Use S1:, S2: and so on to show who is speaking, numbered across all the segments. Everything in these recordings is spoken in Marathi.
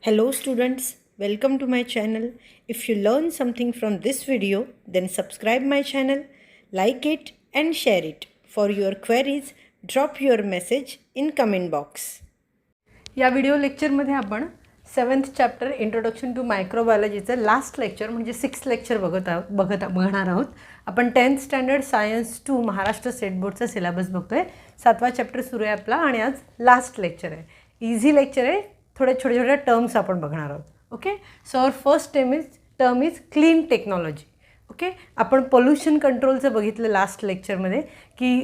S1: Hello students, welcome to my channel. If you learn something from this video, then subscribe my channel, like it and share it. For your queries, drop your message in comment box.
S2: या व्हिडिओ लेक्चरमध्ये आपण 7th चॅप्टर इंट्रोडक्शन टू मायक्रोबायोलॉजीचं लास्ट लेक्चर म्हणजे 6th लेक्चर बघणार आहोत. आपण 10th standard science 2 Maharashtra state बोर्डचा सिलेबस बघतोय. 7वा चॅप्टर सुरू आहे आपला आणि आज लास्ट लेक्चर आहे. इझी लेक्चर आहे. थोडे छोटे छोटे टर्म्स आपण बघणार आहोत. Okay, so our first term is clean technology. Okay, आपण पोल्युशन कंट्रोलचं बघितलं लास्ट लेक्चरमध्ये की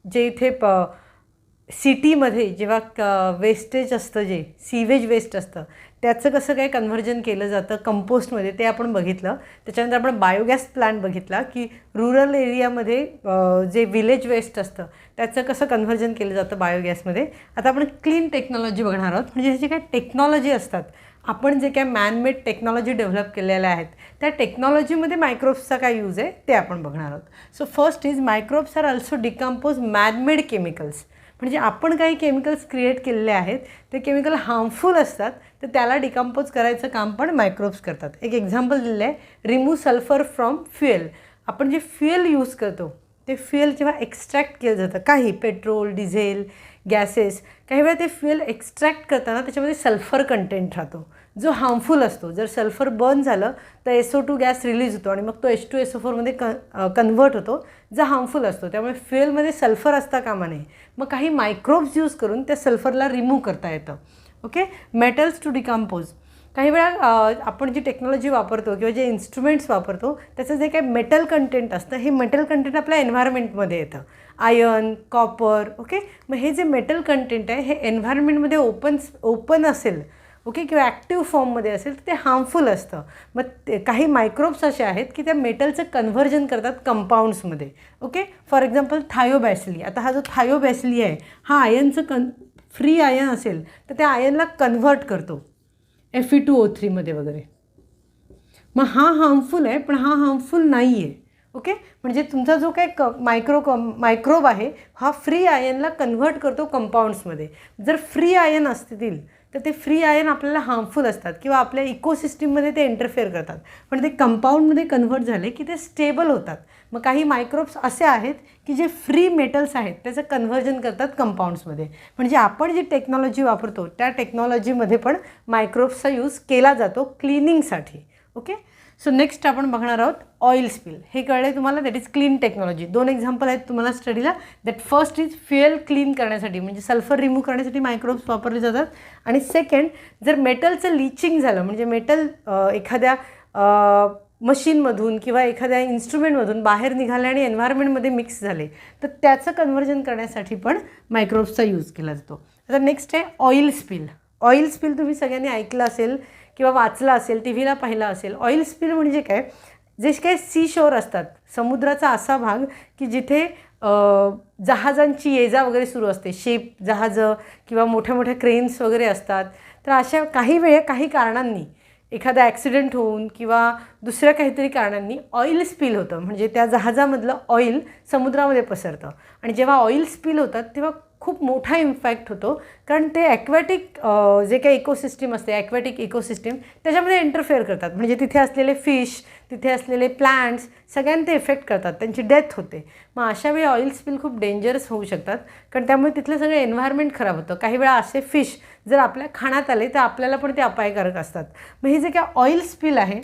S2: जे इथे सिटीमध्ये जेव्हा वेस्टेज असतं, जे सीवेज वेस्ट असतं त्याचं कसं काय कन्व्हर्जन केलं जातं कंपोस्टमध्ये ते आपण बघितलं. त्याच्यानंतर आपण बायोगॅस प्लांट बघितला की रुरल एरियामध्ये जे विलेज वेस्ट असतं त्याचं कसं कन्व्हर्जन केलं जातं बायोगॅसमध्ये. आता आपण क्लीन टेक्नॉलॉजी बघणार आहोत. म्हणजे ह्याची काय टेक्नॉलॉजी असतात, आपण जे काय मॅनमेड टेक्नॉलॉजी डेव्हलप केलेल्या आहेत त्या टेक्नॉलॉजीमध्ये मायक्रोब्सचा काय यूज आहे ते आपण बघणार आहोत. So first is microbes are also decompose manmade chemicals. म्हणजे आपण काही केमिकल्स क्रिएट केलेले आहेत ते केमिकल हार्मफुल असतात, तर त्याला डिकम्पोज करायचं काम पण मायक्रोब्स करतात. एक एक्झाम्पल दिलेलं आहे, रिमूव्ह सल्फर फ्रॉम फ्युएल. आपण जे फ्युएल यूज करतो ते फ्युएल जेव्हा एक्स्ट्रॅक्ट केलं जातं, काही पेट्रोल, डिझेल, गॅसेस, काही वेळा ते फ्युएल एक्स्ट्रॅक्ट करताना त्याच्यामध्ये सल्फर कंटेंट राहतो जो हार्मफुल असतो. जर सल्फर बर्न झालं तर SO2 गॅस रिलीज होतो आणि मग तो H2SO4 मध्ये कन्व्हर्ट होतो जो हार्मफुल असतो. त्यामुळे फ्युएलमध्ये सल्फर असता कामा नये. मग काही मायक्रोब्स यूज करून त्या सल्फरला रिमूव्ह करता येतं. Okay, metals to decompose. काही वेळा आपण जी टेक्नॉलॉजी वापरतो किंवा जे इन्स्ट्रुमेंट्स वापरतो त्याचं जे काही मेटल कंटेंट असतं हे मेटल कंटेंट आपल्या एन्व्हायरमेंटमध्ये येतं. Iron, copper. ओके, मग हे जे मेटल कंटेंट आहे हे एन्व्हायरमेंटमध्ये ओपन असेल, ओके, किंवा ॲक्टिव्ह फॉर्ममध्ये असेल तर ते हार्मफुल असतं. मग ते काही मायक्रोब्स असे आहेत की त्या मेटलचं कन्व्हर्जन करतात कंपाऊंड्समध्ये. Okay, for example thiobacilli. आता हा जो थायोबॅसिली आहे हा आयनचं फ्री आयन असेल तर त्या आयनला कन्व्हर्ट करतो Fe2O3 मध्ये वगैरे. मग हा हार्मफुल आहे पण हा हार्मफुल नाही आहे. ओके, म्हणजे तुमचा जो काही मायक्रोब आहे हा फ्री आयनला कन्व्हर्ट करतो कंपाऊंड्समध्ये. जर फ्री आयन असतील तर ते फ्री आयन आपल्याला हार्मफुल असतात किंवा आपल्या इकोसिस्टीममध्ये ते इंटरफेअर करतात, पण ते कंपाऊंडमध्ये कन्व्हर्ट झाले की ते स्टेबल होतात. मग काही मायक्रोब्स असे आहेत की जे फ्री मेटल्स आहेत त्याचं कन्व्हर्जन करतात कंपाऊंड्समध्ये. म्हणजे आपण जी टेक्नॉलॉजी वापरतो त्या टेक्नॉलॉजीमध्ये पण मायक्रोब्सचा यूज केला जातो क्लिनिंगसाठी. ओके, सो नेक्स्ट आपण बघणार आहोत ऑइल स्पिल. हे कळले तुम्हाला, that is clean technology. 2 example आहेत तुम्हाला स्टडीला. That first is fuel clean करण्यासाठी म्हणजे सल्फर रिमूव्ह करण्यासाठी मायक्रोब्स वापरले जातात. आणि सेकंड, जर मेटलचं लिचिंग झालं म्हणजे मेटल एखाद्या मशीनमधून किंवा एखाद्या इन्स्ट्रुमेंटमधून बाहेर निघाले आणि एन्व्हायरमेंटमध्ये मिक्स झाले तर त्याचं कन्व्हर्जन करण्यासाठी पण मायक्रोब्सचा यूज केला जातो. आता नेक्स्ट आहे ऑइल स्पिल. ऑइल स्पिल तुम्ही सगळ्यांनी ऐकलं असेल किंवा वाचलं असेल, टी व्हीला पाहिलं असेल. ऑइल स्पिल म्हणजे काय, जे काही सी शोर असतात, समुद्राचा असा भाग की जिथे जहाजांची ये-जा वगैरे सुरू असते, शिप, जहाजं किंवा मोठ्या मोठ्या क्रेन्स वगैरे असतात. तर अशा काही कारणांनी एखादा ॲक्सिडेंट होऊन किंवा दुसऱ्या काहीतरी कारणांनी ऑइल स्पिल होतं. म्हणजे त्या जहाजामधलं ऑइल समुद्रामध्ये पसरतं आणि जेव्हा ऑइल स्पिल होतात तेव्हा खूप मोठा इम्पॅक्ट होतो, कारण ते ॲक्वॅटिक जे काही इकोसिस्टीम असते, ॲक्वॅटिक इकोसिस्टीम त्याच्यामध्ये इंटरफेअर करतात. म्हणजे तिथे असलेले फिश, तिथे असलेले प्लांट्स सगळ्यांना ते इफेक्ट करतात, त्यांची डेथ होते. मग अशा वेळी ऑइल स्पिल खूप डेंजरस होऊ शकतात, कारण त्यामुळे तिथलं सगळं एन्व्हायरमेंट खराब होतं. काही वेळा असे फिश जर आपल्या खाण्यात आले तर आपल्याला पण ते अपायकारक असतात. मग हे जे काय ऑइल स्पिल आहे,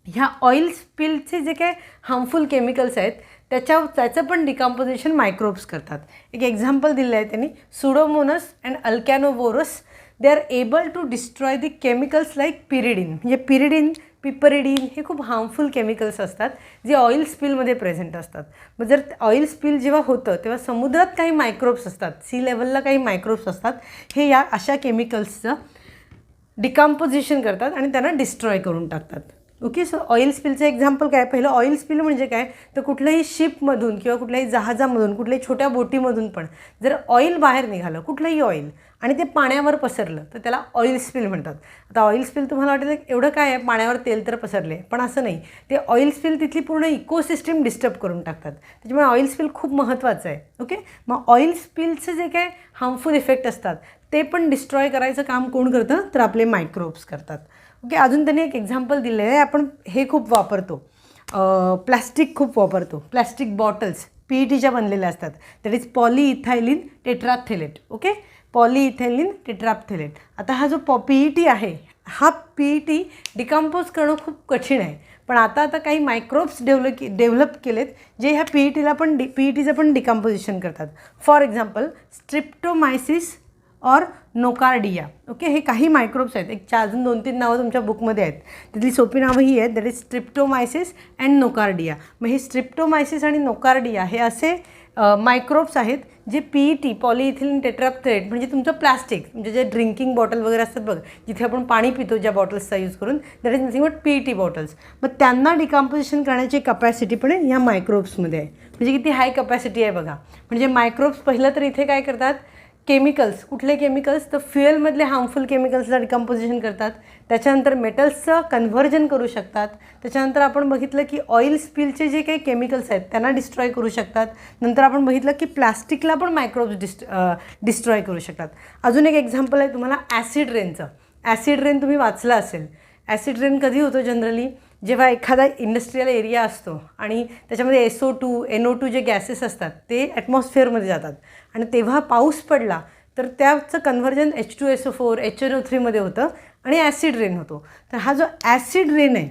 S2: ह्या ऑइल स्पिलचे जे काय हार्मफुल केमिकल्स आहेत त्याचं पण डिकम्पोजिशन मायक्रोब्स करतात. एक एक्झाम्पल दिलं आहे त्यांनी, Pseudomonas and Alcanivorax. They are able to destroy the chemicals like pyridine. म्हणजे पिरिडिन, पिपरिडिन हे खूप हार्मफुल केमिकल्स असतात जे ऑइल स्पिलमध्ये प्रेझेंट असतात. मग जर ऑइल स्पिल जेव्हा होतं तेव्हा समुद्रात काही मायक्रोब्स असतात, सी लेवलला काही मायक्रोब्स असतात, हे या अशा केमिकल्सचं डिकम्पोजिशन करतात आणि त्यांना डिस्ट्रॉय करून टाकतात. ओके, सो ऑइल स्पिलचं एक्झाम्पल काय, पहिलं ऑइल स्पिल म्हणजे काय तर कुठल्याही शिपमधून किंवा कुठल्याही जहाजामधून, कुठल्याही छोट्या बोटीमधून पण जर ऑइल बाहेर निघालं, कुठलंही ऑइल, आणि ते पाण्यावर पसरलं तर त्याला ऑइल स्पिल म्हणतात. आता ऑइल स्पिल तुम्हाला वाटेल एवढं काय आहे, पाण्यावर तेल तर पसरले, पण असं नाही. ते ऑइल स्पिल तिथली पूर्ण इकोसिस्टीम डिस्टर्ब करून टाकतात. त्याच्यामुळे ऑइल स्पिल खूप महत्त्वाचं आहे. ओके, मग ऑइल स्पिलचे जे काय हार्मफुल इफेक्ट असतात ते पण डिस्ट्रॉय करायचं काम कोण करतं, तर आपले मायक्रोब्स करतात. ओके, अजून त्यांनी एक एक्झाम्पल दिलं आहे. आपण हे खूप वापरतो, प्लॅस्टिक खूप वापरतो. प्लॅस्टिक बॉटल्स PETच्या बनलेल्या असतात. That is polyethylene terephthalate. Okay, polyethylene terephthalate. आता हा जो PET आहे, हा PET डिकम्पोज करणं खूप कठीण आहे. पण आता काही मायक्रोब्स डेव्हलप केलेत जे ह्या PETचं पण डिकम्पोजिशन करतात. फॉर एक्झाम्पल स्ट्रिप्टोमायसिस और नोकार्डिया. ओके, हे काही मायक्रोब्स आहेत. एक अजून 2-3 नावं तुमच्या बुकमध्ये आहेत. तिथली सोपी नावं ही आहेत. That is Streptomyces and Nocardia. मग हे स्ट्रिप्टोमायसिस आणि नोकार्डिया हे असे मायक्रोब्स आहेत जे PET पॉलीइथिलीन टेट्राफ्थेलेट म्हणजे तुमचं प्लास्टिक, म्हणजे जे ड्रिंकिंग बॉटल वगैरे असतात बघ, जिथे आपण पाणी पितो ज्या बॉटल्सचा यूज करून, that is nothing but PET bottles. मग त्यांना डिकम्पोजिशन करण्याची कपॅसिटी पण ह्या मायक्रोब्समध्ये आहे. म्हणजे किती हाय कपॅसिटी आहे बघा. म्हणजे मायक्रोब्स पहिलं तर इथे काय करतात, केमिकल्स, कुठले केमिकल्स, तर फ्युएलमधले हार्मफुल केमिकल्सला डिकम्पोजिशन करतात. त्याच्यानंतर मेटल्सचं कन्व्हर्जन करू शकतात. त्याच्यानंतर आपण बघितलं की ऑइल स्पिलचे जे काही केमिकल्स आहेत त्यांना डिस्ट्रॉय करू शकतात. नंतर आपण बघितलं की प्लास्टिकला पण मायक्रोब्स डिस्ट्रॉय करू शकतात. अजून एक एक्झाम्पल आहे तुम्हाला ॲसिड रेनचं. ॲसिड रेन तुम्ही वाचलं असेल. ॲसिड रेन कधी होतो जनरली, जेव्हा एखादा इंडस्ट्रियल एरिया असतो आणि त्याच्यामध्ये SO2 NO2 जे गॅसेस असतात ते ॲटमॉस्फिअरमध्ये जातात आणि तेव्हा पाऊस पडला तर त्याचं कन्व्हर्जन H2SO4 HNO3 होतं आणि ॲसिड रेन होतो. तर हा जो ॲसिड रेन आहे,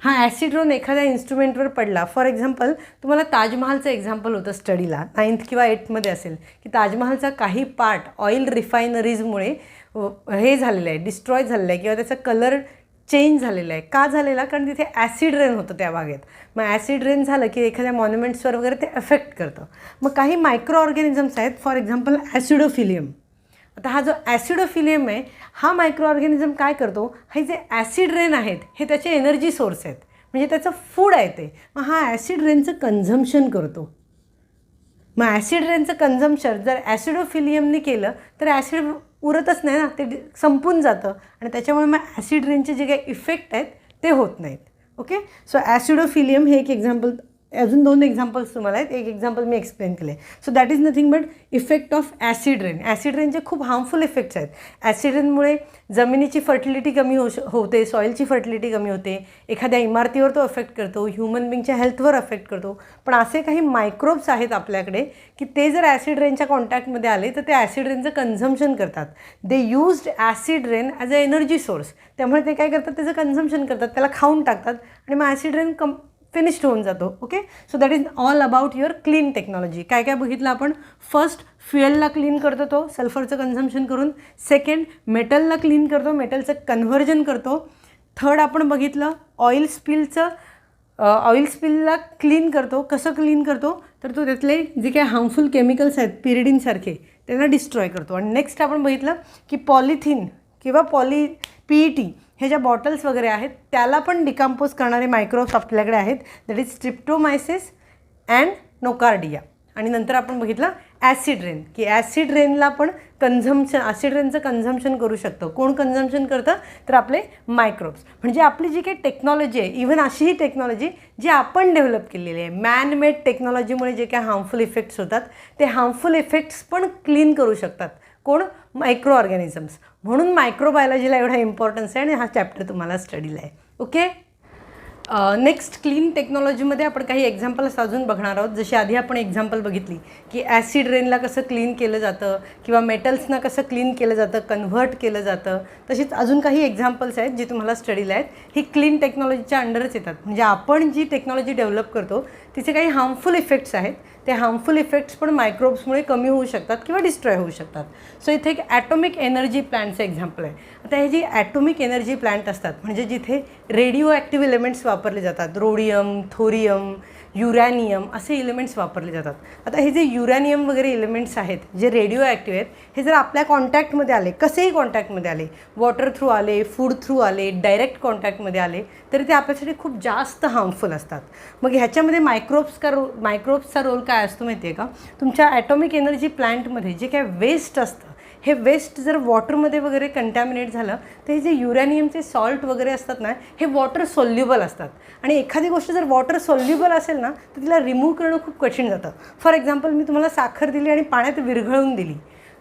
S2: हा ॲसिड रेन एखाद्या इन्स्ट्रुमेंटवर पडला. फॉर एक्झाम्पल तुम्हाला ताजमहालचं एक्झाम्पल होतं स्टडीला, 9th किंवा 8th असेल, की ताजमहालचा काही पार्ट ऑइल रिफायनरीजमुळे हे झालेलं आहे, डिस्ट्रॉय झालेलं आहे किंवा त्याचा कलर चेंज झालेला आहे. का झालेला, कारण तिथे ॲसिड रेन होतं त्या भागेत. मग ॲसिड रेन झालं की एखाद्या मॉन्युमेंट्सवर वगैरे ते अफेक्ट करतं. मग काही मायक्रो ऑर्गॅनिझम्स आहेत, फॉर एक्झाम्पल ॲसिडोफिलियम. आता हा जो ॲसिडोफिलियम आहे, हा मायक्रो ऑर्गॅनिझम काय करतो, हे जे ॲसिड रेन आहेत हे त्याचे एनर्जी सोर्स आहेत, म्हणजे त्याचं फूड आहे ते. मग हा ॲसिड रेनचं कन्झम्शन करतो. मग ॲसिड रेनचं कन्झम्शन जर ॲसिडोफिलियमने केलं तर ॲसिड उरतच नाही ना, ते संपून जातं आणि त्याच्यामुळे मग ॲसिड रेनचे जे काही इफेक्ट आहेत ते होत नाहीत. ओके, सो ॲसिडोफिलियम हे एक एक्झाम्पल. अजून 2 एक्झाम्पल्स तुम्हाला आहेत. एक एक्झाम्पल मी एक्सप्लेन केले. So that is nothing but effect of acid rain. Acid रेनचे खूप हार्मफुल इफेक्ट्स आहेत. ॲसिड रेनमुळे जमिनीची फर्टिलिटी कमी होते, सॉईलची फर्टिलिटी कमी होते, एखाद्या इमारतीवर तो अफेक्ट करतो, ह्युमन बिंगच्या हेल्थवर अफेक्ट करतो. पण असे काही मायक्रोब्स आहेत आपल्याकडे की ते जर ॲसिड रेनच्या कॉन्टॅक्टमध्ये आले तर ते ॲसिड रेनचं कन्झम्शन करतात. They used acid rain as a energy source. त्यामुळे ते काय करतात, त्याचं कन्झम्शन करतात, त्याला खाऊन टाकतात आणि मग ॲसिड रेन फिनिश्ड होऊन जातो. Okay, so that is all about your clean technology. काय काय बघितलं आपण. फर्स्ट, फ्युएलला क्लीन करतो तो सल्फरचं कन्झम्शन करून. सेकंड, मेटलला क्लीन करतो, मेटलचं कन्व्हर्जन करतो. थर्ड, आपण बघितलं ऑइल स्पिलला क्लीन करतो. कसं क्लीन करतो, तर तो त्यातले जे काही हार्मफुल केमिकल्स आहेत पिरिडीनसारखे त्यांना डिस्ट्रॉय करतो. आणि नेक्स्ट आपण बघितलं की पॉलिथिन किंवा PET हे ज्या बॉटल्स वगैरे आहेत त्याला पण डिकम्पोज करणारे मायक्रोब्स आपल्याकडे आहेत. That is Streptomyces and Nocardia. आणि नंतर आपण बघितलं ॲसिड रेन, की ॲसिड रेनला पण ॲसिड रेनचं कन्झम्शन करू शकतो. कोण कन्झम्शन करतं, तर आपले मायक्रोब्स. म्हणजे आपली जी काही टेक्नॉलॉजी आहे, इव्हन अशीही टेक्नॉलॉजी जी आपण डेव्हलप केलेली आहे, मॅनमेड टेक्नॉलॉजीमुळे जे काही हार्मफुल इफेक्ट्स होतात ते हार्मफुल इफेक्ट्स पण क्लीन करू शकतात. कोण, मायक्रो ऑर्गॅनिझम्स. म्हणून मायक्रोबायोलॉजीला एवढा इम्पॉर्टन्स आहे आणि हा चॅप्टर तुम्हाला स्टडीला आहे. ओके, नेक्स्ट क्लीन टेक्नॉलॉजीमध्ये आपण काही एक्झाम्पल्स अजून बघणार आहोत. जशी आधी आपण एक्झाम्पल बघितली की ॲसिड रेनला कसं क्लीन केलं जातं किंवा मेटल्सना कसं क्लीन केलं जातं, कन्व्हर्ट केलं जातं. तशीच अजून काही एक्झाम्पल्स आहेत जी तुम्हाला स्टडीला आहेत. ही क्लीन टेक्नॉलॉजीच्या अंडरच येतात. म्हणजे आपण जी टेक्नॉलॉजी डेव्हलप करतो तिचे काही हार्मफुल इफेक्ट्स आहेत, ते हार्मफुल इफेक्ट्स पण मायक्रोब्समुळे कमी होऊ शकतात किंवा डिस्ट्रॉय होऊ शकतात. सो इथे एक ॲटॉमिक एनर्जी प्लांटचं एक्झाम्पल आहे. आता हे जी ॲटॉमिक एनर्जी प्लांट असतात म्हणजे जिथे रेडिओ ॲक्टिव्ह एलिमेंट्स वापरले जातात, रोडियम, थोरियम, युरॅनियम असे एलिमेंट्स वापरले जातात. आता हे जे युरॅनियम वगैरे एलिमेंट्स आहेत जे रेडिओ ॲक्टिव्ह आहेत, हे जर आपल्या कॉन्टॅक्टमध्ये आले, कसेही कॉन्टॅक्टमध्ये आले, वॉटर थ्रू आले, फूड थ्रू आले, डायरेक्ट कॉन्टॅक्टमध्ये आले, तरी ते आपल्यासाठी खूप जास्त हार्मफुल असतात. मग ह्याच्यामध्ये मायक्रोब्सचा रोल काय असतो माहिती आहे का. तुमच्या ॲटॉमिक एनर्जी प्लांटमध्ये जे काय वेस्ट असतं, हे वेस्ट जर वॉटरमध्ये वगैरे कंटॅमिनेट झालं तर हे जे युरॅनियमचे सॉल्ट वगैरे असतात ना, हे वॉटर सोल्युबल असतात. आणि एखादी गोष्ट जर वॉटर सोल्युबल असेल ना तर तिला रिमूव्ह करणं खूप कठीण जातं. फॉर एक्झाम्पल, मी तुम्हाला साखर दिली आणि पाण्यात विरघळून दिली,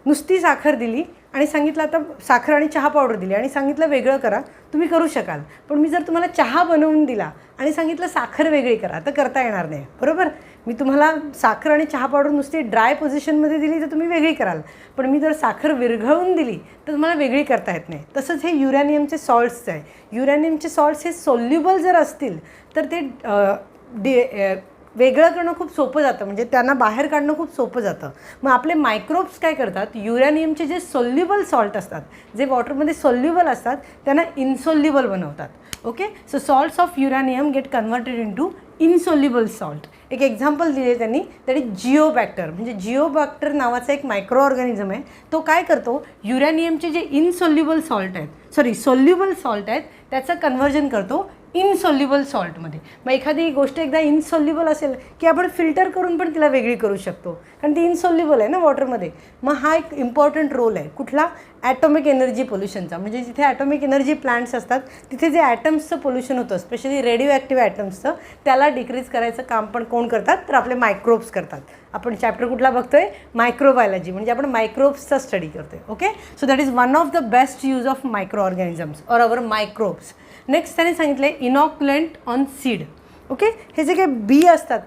S2: नुसती साखर दिली आणि सांगितलं आता साखर आणि चहा पावडर दिली आणि सांगितलं वेगळं करा, तुम्ही करू शकाल. पण मी जर तुम्हाला चहा बनवून दिला आणि सांगितलं साखर वेगळी करा, तर करता येणार नाही, बरोबर. मी तुम्हाला साखर आणि चहा पावडर नुसती ड्राय पोझिशनमध्ये दिली तर तुम्ही वेगळी कराल, पण मी जर साखर विरघळून दिली तर तुम्हाला वेगळी करता येत नाही. तसंच हे युरॅनियमचे सॉल्ट्स आहे. युरॅनियमचे सॉल्ट्स हे सोल्युबल जर असतील तर ते वेगळं करणं खूप सोपं जातं, म्हणजे त्यांना बाहेर काढणं खूप सोपं जातं. मग आपले मायक्रोब्स काय करतात, युरॅनियमचे जे सोल्युबल सॉल्ट असतात, जे वॉटरमध्ये सोल्युबल असतात, त्यांना इनसोल्युबल बनवतात. Okay, so salts of uranium get converted into insoluble salt. एक एक्झाम्पल दिले त्यांनी, दॅट इज जिओबॅक्टर. म्हणजे जिओबॅक्टर नावाचा एक मायक्रो ऑर्गॅनिझम आहे. तो काय करतो, युरॅनियमचे जे इनसोल्युबल सॉल्ट आहेत, सोल्युबल सॉल्ट आहेत, त्याचं कन्व्हर्जन करतो इनसोल्युबल सॉल्टमध्ये. मग एखादी गोष्ट एकदा इनसोल्युबल असेल की आपण फिल्टर करून पण तिला वेगळी करू शकतो, कारण ती इनसोल्युबल आहे ना वॉटरमध्ये. मग हा एक इम्पॉर्टंट रोल आहे कुठला, ॲटॉमिक एनर्जी पोल्युशनचा. म्हणजे जिथे ॲटॉमिक एनर्जी प्लांट्स असतात तिथे जे ॲटम्सचं पोल्युशन होतं, स्पेशली रेडिओ ॲक्टिव्ह ॲटम्सचं, त्याला डिक्रीज करायचं काम पण कोण करतात, तर आपले मायक्रोब्स करतात. आपण चॅप्टर कुठला बघतोय, मायक्रोबायोलॉजी, म्हणजे आपण मायक्रोब्सचा स्टडी करतोय. Okay, so that is one of the best use of micro organisms or our microbes. Next त्याने सांगितलं आहे इनॉक्युलंट ऑन सीड. ओके, हे जे काही बी असतात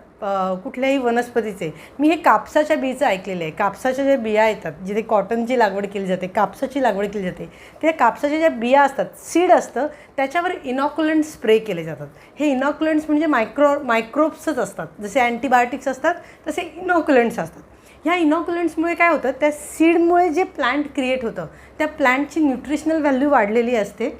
S2: कुठल्याही वनस्पतीचे, मी हे कापसाच्या बीचं ऐकलेलं आहे. कापसाच्या ज्या बिया येतात, जिथे कॉटनची लागवड केली जाते, कापसाची लागवड केली जाते, त्या कापसाच्या ज्या बिया असतात, सीड असतं, त्याच्यावर इनॉक्युलंट स्प्रे केले जातात. हे इनॉक्युलंट्स म्हणजे मायक्रोब्सच असतात. जसे अँटीबायोटिक्स असतात तसे इनॉक्युलंट्स असतात. ह्या इनॉक्युलंट्समुळे काय होतं, त्या सीडमुळे जे प्लांट क्रिएट होतं, त्या प्लांटची न्यूट्रिशनल व्हॅल्यू वाढलेली असते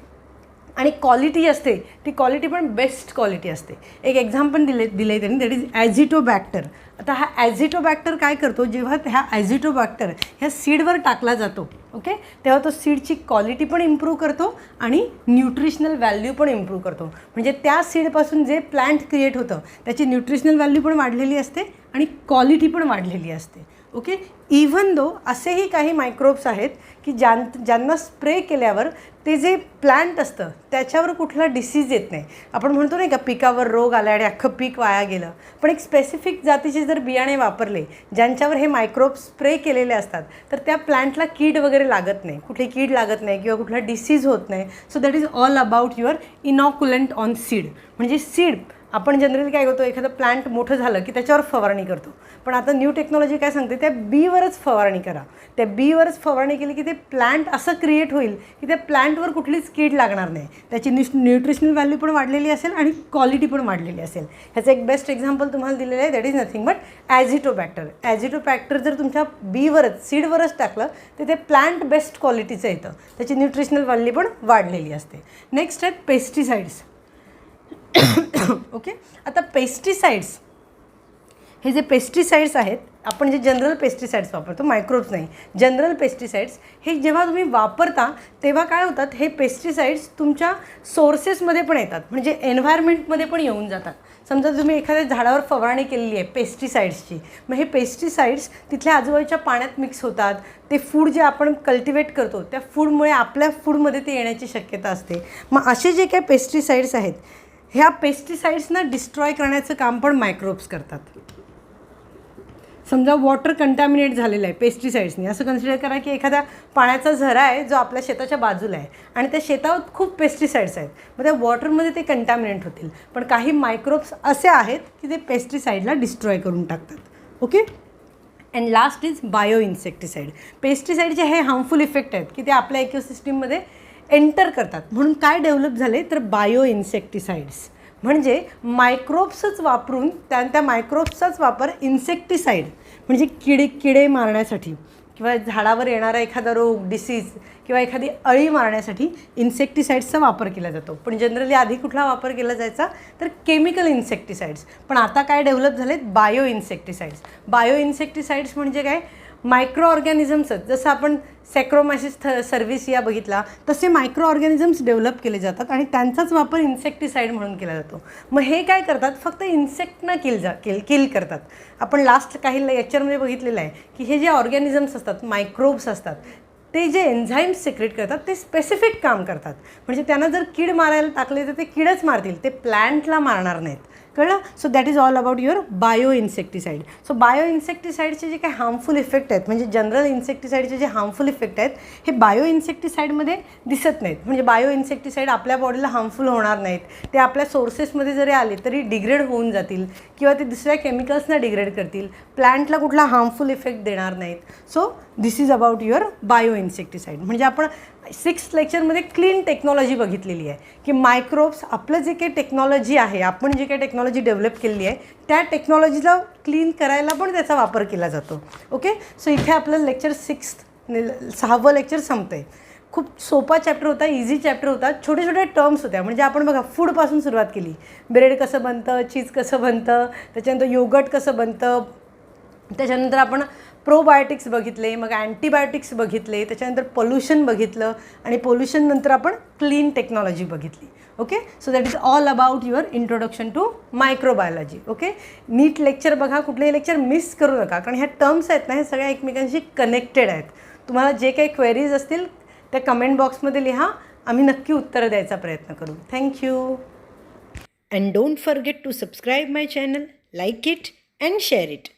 S2: आणि क्वालिटी असते, ती क्वालिटी पण बेस्ट क्वालिटी असते. एक एक्झाम्पल दिलं आहे त्यांनी, दॅट इज ॲझिटोबॅक्टर. आता हा ॲझिटोबॅक्टर काय करतो, जेव्हा ह्या ॲझिटोबॅक्टर ह्या सीडवर टाकला जातो, ओके, तेव्हा तो सीडची क्वालिटी पण इम्प्रूव्ह करतो आणि न्यूट्रिशनल व्हॅल्यू पण इम्प्रूव्ह करतो. म्हणजे त्या सीडपासून जे प्लांट क्रिएट होतं त्याची न्यूट्रिशनल व्हॅल्यू पण वाढलेली असते आणि क्वालिटी पण वाढलेली असते. ओके, इव्हन दो असेही काही मायक्रोब्स आहेत की ज्यांना स्प्रे केल्यावर ते जे प्लांट असतं त्याच्यावर कुठला डिसीज येत नाही. आपण म्हणतो नाही का, पिकावर रोग आला आणि अख्खं पीक वाया गेलं. पण एक स्पेसिफिक जातीचे जर बियाणे वापरले ज्यांच्यावर हे मायक्रोब्स स्प्रे केलेले असतात, तर त्या प्लांटला कीड वगैरे लागत नाही, कुठली कीड लागत नाही किंवा कुठला डिसीज होत नाही. So that is all about your inoculant on seed. म्हणजे सीड आपण जनरली काय करतो, एखादं प्लांट मोठं झालं की त्याच्यावर फवारणी करतो, पण आता न्यू टेक्नॉलॉजी काय सांगते, त्या बीवरच फवारणी करा. त्या बीवरच फवारणी केली की ते प्लांट असं क्रिएट होईल की त्या प्लांटवर कुठलीच कीड लागणार नाही, त्याची न्यूट्रिशनल व्हॅल्यू पण वाढलेली असेल आणि क्वालिटी पण वाढलेली असेल. ह्याचं एक बेस्ट एक्झाम्पल तुम्हाला दिलेलं आहे, दॅट इज नथिंग बट ॲझिटोबॅक्टर. ॲझिटोबॅक्टर जर तुमच्या बीवरच, सीडवरच टाकलं तर ते प्लांट बेस्ट क्वालिटीचं येतं, त्याची न्यूट्रिशनल व्हॅल्यू पण वाढलेली असते. नेक्स्ट आहेत पेस्टिसाइड्स. ओके, आता पेस्टिसाइड्स, हे जे पेस्टिसाइड्स आहेत, आपण जे जनरल पेस्टिसाइड्स वापरतो, मायक्रोब्स नाही, जनरल पेस्टिसाइड्स, हे जेव्हा तुम्ही वापरता तेव्हा काय होतात, हे पेस्टिसाइड्स तुमच्या सोर्सेसमध्ये पण येतात, म्हणजे एन्व्हायरमेंटमध्ये पण येऊन जातात. समजा तुम्ही एखाद्या झाडावर फवारणी केलेली आहे पेस्टिसाइड्सची, मग हे पेस्टिसाइड्स तिथल्या आजूबाजूच्या पाण्यात मिक्स होतात. ते फूड जे आपण कल्टिवेट करतो त्या फूडमुळे आपल्या फूडमध्ये ते येण्याची शक्यता असते. मग असे जे काही पेस्टिसाइड्स आहेत, ह्या पेस्टिसाइड्सना डिस्ट्रॉय करण्याचं काम पण मायक्रोब्स करतात. समजा वॉटर कंटॅमिनेट झालेलं आहे पेस्टिसाइड्सनी, असं कन्सिडर करा की एखादा पाण्याचा झरा आहे जो आपल्या शेताच्या बाजूला आहे आणि त्या शेतावर खूप पेस्टिसाइड्स आहेत, मग त्या वॉटरमध्ये ते कंटॅमिनेट होतील. पण काही मायक्रोब्स असे आहेत की ते पेस्टिसाइडला डिस्ट्रॉय करून टाकतात. Okay, and last is bio insecticide. पेस्टिसाइडचे हे हार्मफुल इफेक्ट आहेत की ते आपल्या इकोसिस्टीममध्ये एंटर करतात. म्हणून काय डेव्हलप झाले तर बायो इन्सेक्टिसाइड्स, म्हणजे मायक्रोब्सच वापरून त्या मायक्रोब्सचाच वापर इन्सेक्टिसाइड म्हणजे किडे मारण्यासाठी किंवा झाडावर येणारा एखादा रोग, डिसीज किंवा एखादी अळी मारण्यासाठी इन्सेक्टिसाइड्सचा वापर केला जातो. पण जनरली आधी कुठला वापर केला जायचा तर केमिकल इन्सेक्टिसाइड्स. पण आता काय डेव्हलप झालेत, बायो इन्सेक्टिसाइड्स. बायो इन्सेक्टिसाइड्स म्हणजे काय, मायक्रो ऑर्गॅनिझम्सच, जसं आपण सॅक्रोमायसिस सर्व्हिसिया बघितला तसे मायक्रो ऑर्गॅनिझम्स डेव्हलप केले जातात आणि त्यांचाच वापर इन्सेक्टिसाइड म्हणून केला जातो. मग हे काय करतात, फक्त इन्सेक्टना किल करतात. आपण लास्ट काही लेक्चरमध्ये बघितलेलं आहे की हे जे ऑर्गॅनिझम्स असतात, मायक्रोब्स असतात, ते जे एन्झाईम्स सिक्रेट करतात ते स्पेसिफिक काम करतात. म्हणजे त्यांना जर कीड मारायला टाकले तर ते कीडच मारतील, ते प्लॅन्टला मारणार नाहीत. कळलं. So that is all about your bio insecticide. So bio इन्सेक्टिसाईडचे जे काही हार्मफुल इफेक्ट आहेत, म्हणजे जनरल इन्सेक्टिसाईडचे जे हार्मफुल इफेक्ट आहेत हे बायो इन्सेक्टिसाईडमध्ये दिसत नाहीत. म्हणजे बायो इन्सेक्टिसाईड आपल्या बॉडीला हार्मफुल होणार नाहीत, ते आपल्या सोर्सेसमध्ये जरी आले तरी डिग्रेड होऊन जातील किंवा ते दुसऱ्या केमिकल्सना डिग्रेड करतील, प्लांटला कुठला हार्मफुल इफेक्ट देणार नाहीत. So this is about your bio insecticide. म्हणजे आपण 6th लेक्चरमध्ये क्लीन टेक्नॉलॉजी बघितलेली आहे की मायक्रोब्स, आपलं जे काही टेक्नॉलॉजी आहे, आपण जे काही टेक्नॉलॉजी डेव्हलप केलेली आहे त्या टेक्नॉलॉजीला क्लीन करायला पण त्याचा वापर केला जातो. ओके. सो इथे आपलं लेक्चर 6th लेक्चर संपतं आहे. खूप सोपा चॅप्टर होता, इझी चॅप्टर होता, छोटे छोटे टर्म्स होत्या. म्हणजे आपण बघा फूडपासून सुरुवात केली, ब्रेड कसं बनतं, चीज कसं बनतं, त्याच्यानंतर योगर्ट कसं बनतं, त्याच्यानंतर आपण प्रोबायोटिक्स बघितले, मग अँटीबायोटिक्स बघितले, त्याच्यानंतर पोल्युशन बघितलं आणि पोल्युशननंतर आपण क्लीन टेक्नॉलॉजी बघितली. Okay. So that is all about your introduction to microbiology. Okay. नीट लेक्चर बघा, कुठलेही लेक्चर मिस करू नका, कारण ह्या टर्म्स आहेत ना हे सगळ्या एकमेकांशी कनेक्टेड आहेत. तुम्हाला जे काही क्वेरीज असतील त्या कमेंट बॉक्समध्ये लिहा, आम्ही नक्की उत्तरं द्यायचा प्रयत्न करू. Thank you.
S1: And don't forget to subscribe my channel, like it and share it